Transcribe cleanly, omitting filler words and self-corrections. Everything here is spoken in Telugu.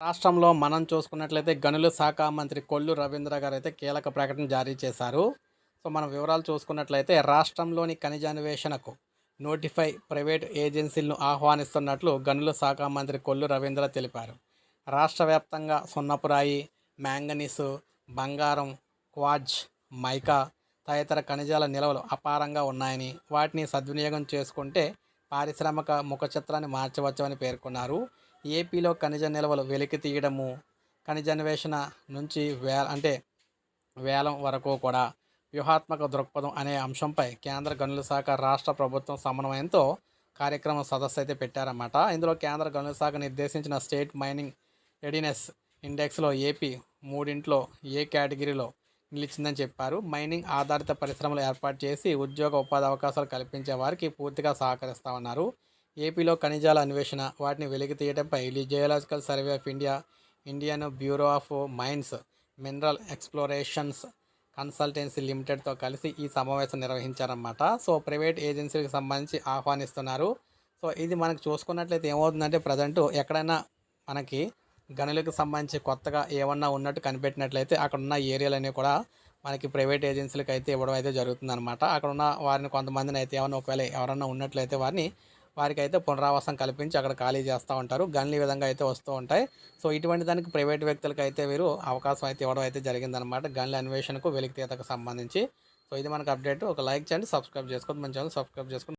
రాష్ట్రంలో మనం చూసుకున్నట్లయితే గనుల శాఖ మంత్రి కొల్లు రవీంద్ర గారైతే కీలక ప్రకటన జారీ చేశారు. సో, మనం వివరాలు చూసుకున్నట్లయితే రాష్ట్రంలోని ఖనిజ అన్వేషణకు ప్రైవేట్ ఏజెన్సీలను ఆహ్వానిస్తున్నట్లు గనుల శాఖ మంత్రి కొల్లు రవీంద్ర తెలిపారు. రాష్ట్ర వ్యాప్తంగా సున్నపురాయి, మ్యాంగనీసు, బంగారం, క్వార్ట్జ్, మైకా తదితర ఖనిజాల నిల్వలు అపారంగా ఉన్నాయని, వాటిని సద్వినియోగం చేసుకుంటే పారిశ్రామిక ముఖచిత్రాన్ని మార్చవచ్చని పేర్కొన్నారు. ఏపీలో ఖనిజ నిల్వలు వెలికి తీయడము, ఖనిజాన్వేషణ నుంచి వేలం వరకు కూడా వ్యూహాత్మక దృక్పథం అనే అంశంపై కేంద్ర గనుల శాఖ, రాష్ట్ర ప్రభుత్వం సమన్వయంతో కార్యక్రమం సదస్సు అయితే పెట్టారన్నమాట. ఇందులో కేంద్ర గనుల శాఖ నిర్దేశించిన స్టేట్ మైనింగ్ రెడీనెస్ ఇండెక్స్లో ఏపీ మూడింట్లో ఏ కేటగిరీలో నిలిచిందని చెప్పారు. మైనింగ్ ఆధారిత పరిశ్రమలు ఏర్పాటు చేసి ఉద్యోగ ఉపాధి అవకాశాలు కల్పించే వారికి పూర్తిగా సహకరిస్తామన్నారు. ఏపీలో ఖనిజాల అన్వేషణ, వాటిని వెలికి తీయడంపై geological survey of India, Indian bureau of mines, mineral explorations consultancy లిమిటెడ్తో కలిసి ఈ సమావేశం నిర్వహించారన్నమాట. సో, ప్రైవేట్ ఏజెన్సీలకు సంబంధించి ఆహ్వానిస్తున్నారు. సో, ఇది మనకు చూసుకున్నట్లయితే ఏమవుతుందంటే ప్రజెంటు ఎక్కడైనా మనకి గనులకు సంబంధించి కొత్తగా ఏమన్నా ఉన్నట్టు కనిపెట్టినట్లయితే అక్కడ ఉన్న ఏరియాలన్నీ కూడా మనకి ప్రైవేట్ ఏజెన్సీలకు అయితే ఇవ్వడం అయితే జరుగుతుందన్నమాట. అక్కడ ఉన్న వారిని కొంతమందిని అయితే ఒకవేళ ఎవరన్నా ఉన్నట్లయితే వారికైతే పునరావాసం కల్పించి అక్కడ ఖాళీ చేస్తూ ఉంటారు. గన్లు ఈ విధంగా అయితే వస్తూ ఉంటాయి. సో, ఇటువంటి దానికి ప్రైవేట్ వ్యక్తులకి అయితే వీరు అవకాశం అయితే ఇవ్వడం అయితే జరిగిందనమాట. గన్ల అన్వేషణకు, వెలికితీతకు సంబంధించి. సో, ఇది మనకు అప్డేట్. ఒక లైక్ చేయండి, సబ్స్క్రైబ్ చేసుకోండి. మన ఛానల్ సబ్స్క్రైబ్ చేసుకోండి.